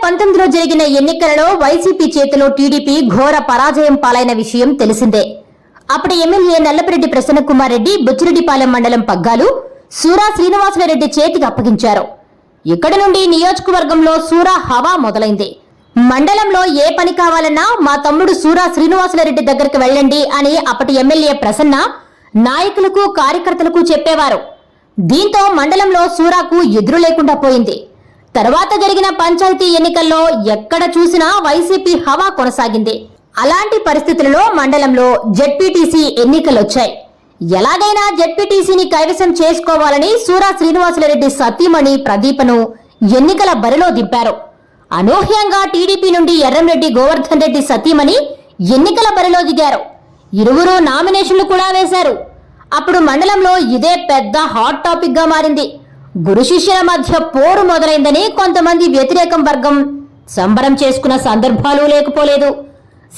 2019లో జరిగిన ఎన్నికలలో వైసీపీ చేతిలో టీడీపీ ఘోర పరాజయం పాలైన విషయం తెలిసిందే. అప్పటి ఎమ్మెల్యే నల్లపరెడ్డి ప్రసన్నకుమార్ రెడ్డి బుచ్చిరెడ్డిపాలెం మండలం పగ్గాలు సూరా శ్రీనివాసులరెడ్డి చేతికి అప్పగించారు. ఇక్కడి నుండి నియోజకవర్గంలో సూరా హవా మొదలైంది. మండలంలో ఏ పని కావాలన్నా మా తమ్ముడు సూరా శ్రీనివాసులరెడ్డి దగ్గరికి వెళ్ళండి అని అప్పటి ఎమ్మెల్యే ప్రసన్న నాయకులకు కార్యకర్తలకు చెప్పేవారు. దీంతో మండలంలో సూరాకు ఎదురు లేకుండా పోయింది. తర్వాత జరిగిన పంచాయతీ ఎన్నికల్లో ఎక్కడ చూసినా వైసీపీ హవా కొనసాగింది. అలాంటి పరిస్థితులలో మండలంలో జెడ్పీటీసీ ఎన్నికలొచ్చాయి. ఎలాగైనా జెడ్పీటీసీని కైవసం చేసుకోవాలని సూరా శ్రీనివాసులరెడ్డి సతీమణి ప్రదీపను ఎన్నికల బరిలో దింపారు. అనూహ్యంగా టీడీపీ నుండి ఎర్రంరెడ్డి గోవర్ధన్ రెడ్డి సతీమణి ఎన్నికల బరిలో దిగారు. ఇరువురు నామినేషన్లు కూడా వేశారు. అప్పుడు మండలంలో ఇదే పెద్ద హాట్ టాపిక్ గా మారింది. గురు శిష్యుల మధ్య పోరు మొదలైందని కొంతమంది వ్యతిరేకం వర్గం సంబరం చేసుకున్న సందర్భాలు లేకపోలేదు.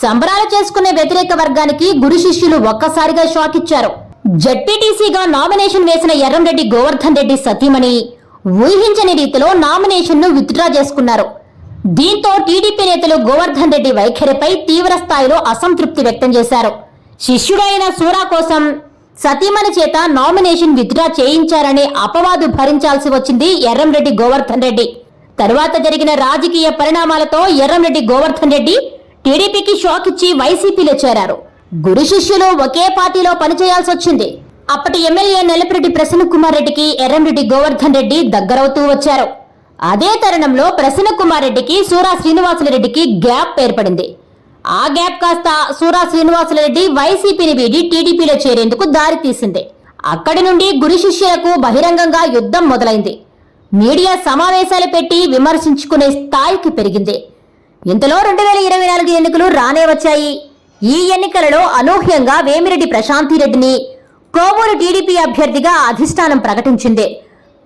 సంబరాలు చేసుకునే వ్యతిరేక వర్గానికి గురు శిష్యులు ఒక్కసారిగా షాక్ ఇచ్చారు. జెడ్పీటీసీగా నామినేషన్ వేసిన ఎర్రంరెడ్డి గోవర్ధన్ రెడ్డి సతీమణి ఊహించని రీతిలో నామినేషన్ ను విత్డ్రా చేసుకున్నారు. దీంతో టీడీపీ నేతలు గోవర్ధన్ రెడ్డి వైఖరిపై తీవ్ర స్థాయిలో అసంతృప్తి వ్యక్తం చేశారు. శిష్యుడైన సూరా కోసం సతీమణి చేత నామినేషన్ విత్డ్రా చేయించారనే అపవాదు భరించాల్సి వచ్చింది ఎర్రంరెడ్డి గోవర్ధన్ రెడ్డి. తరువాత జరిగిన రాజకీయ పరిణామాలతో ఎర్రంరెడ్డి గోవర్ధన్ రెడ్డి టీడీపీకి షాక్ ఇచ్చి వైసీపీలో చేరారు. గురు శిష్యులు ఒకే పార్టీలో పనిచేయాల్సి వచ్చింది. అప్పటి ఎమ్మెల్యే నల్లపరెడ్డి ప్రసన్నకుమార్ రెడ్డికి ఎర్రంరెడ్డి గోవర్ధన్ రెడ్డి దగ్గరవుతూ వచ్చారు. అదే తరుణంలో ప్రసన్నకుమార్ రెడ్డికి సూరా శ్రీనివాసులరెడ్డికి గ్యాప్ ఏర్పడింది. ఆ గ్యాప్ కాస్త సూరా శ్రీనివాసులరెడ్డి వైసీపీని వీడి టీడీపీలో చేరేందుకు దారి తీసింది. అక్కడి నుండి గురు శిష్యులకు బహిరంగంగా యుద్ధం మొదలైంది. మీడియా సమావేశాలు పెట్టి విమర్శించుకునే స్థాయికి పెరిగింది. ఇంతలో 2024 ఎన్నికలు రానే వచ్చాయి. ఈ ఎన్నికలలో అనూహ్యంగా వేమిరెడ్డి ప్రశాంతిరెడ్డిని కోవూరు టీడీపీ అభ్యర్థిగా అధిష్టానం ప్రకటించింది.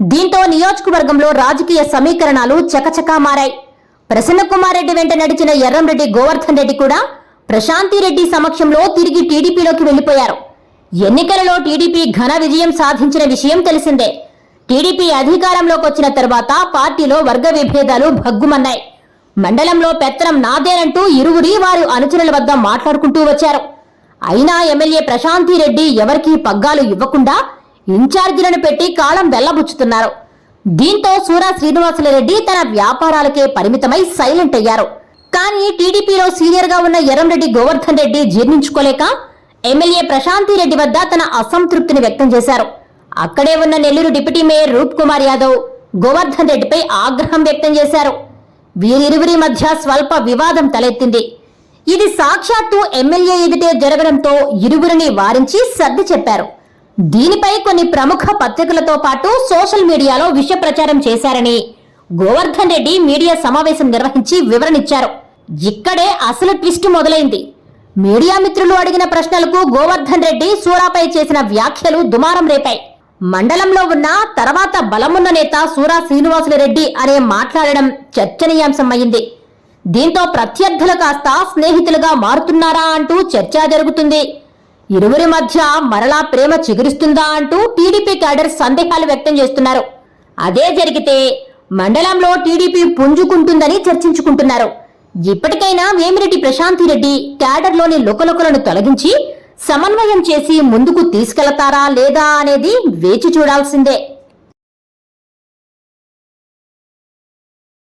దీంతో నియోజకవర్గంలో రాజకీయ సమీకరణాలు చకచకా మారాయి. ప్రసన్నకుమార్ రెడ్డి వెంట నడిచిన ఎర్రంరెడ్డి గోవర్ధన్ రెడ్డి కూడా ప్రశాంతిరెడ్డి సమక్షంలో తిరిగి టీడీపీలోకి వెళ్లిపోయారు. ఎన్నికలలో టీడీపీ ఘన విజయం సాధించిన విషయం తెలిసిందే. టీడీపీ అధికారంలోకి వచ్చిన తర్వాత పార్టీలో వర్గ విభేదాలు భగ్గుమన్నాయి. మండలంలో పెత్తనం నాదేనంటూ ఇరువురి వారి అనుచరుల వద్ద మాట్లాడుకుంటూ వచ్చారు. అయినా ఎమ్మెల్యే ప్రశాంతిరెడ్డి ఎవరికీ పగ్గాలు ఇవ్వకుండా ఇన్ఛార్జీలను పెట్టి కాలం వెళ్లబుచ్చుతున్నారు. దీంతో సూరా శ్రీనివాసులరెడ్డి తన వ్యాపారాలకే పరిమితమై సైలెంట్ అయ్యారు. కానీ టీడీపీలో సీనియర్ గా ఉన్న ఎర్రంరెడ్డి గోవర్ధన్ రెడ్డి జీర్ణించుకోలేక ఎమ్మెల్యే ప్రశాంతిరెడ్డి వద్ద తన అసంతృప్తిని వ్యక్తం చేశారు. అక్కడే ఉన్న నెల్లూరు డిప్యూటీ మేయర్ రూప్ కుమార్ యాదవ్ గోవర్ధన్ రెడ్డిపై ఆగ్రహం వ్యక్తం చేశారు. వీరిరువురి మధ్య స్వల్ప వివాదం తలెత్తింది. ఇది సాక్షాత్తు ఎమ్మెల్యే ఎదుటే జరగడంతో ఇరువురిని వారించి సర్ది చెప్పారు. దీనిపై కొన్ని ప్రముఖ పత్రికలతో పాటు సోషల్ మీడియాలో విష ప్రచారం చేశారని గోవర్ధన్ రెడ్డి మీడియా సమావేశం నిర్వహించి వివరణిచ్చారు. ఇక్కడే అసలు ట్విస్ట్ మొదలైంది. మీడియా మిత్రులు అడిగిన ప్రశ్నలకు గోవర్ధన్ రెడ్డి సూరాపై చేసిన వ్యాఖ్యలు దుమారం రేపాయి. మండలంలో ఉన్న తర్వాత బలమున్న నేత సూరా శ్రీనివాసులరెడ్డి అనే మాట్లాడడం చర్చనీయాంశమయ్యింది. దీంతో ప్రత్యర్థులు కాస్త స్నేహితులుగా మారుతున్నారా అంటూ చర్చ జరుగుతుంది. ఇరువురి మధ్య మరలా ప్రేమ చిగురిస్తుందా అంటూ టీడీపీ క్యాడర్ సందేహాలు వ్యక్తం చేస్తున్నారు. అదే జరిగితే మండలంలో టీడీపీ పుంజుకుంటుందని చర్చించుకుంటున్నారు. ఇప్పటికైనా వేమిరెడ్డి ప్రశాంతిరెడ్డి క్యాడర్లోని లుకలుకలను తొలగించి సమన్వయం చేసి ముందుకు తీసుకెళతారా లేదా అనేది వేచి చూడాల్సిందే.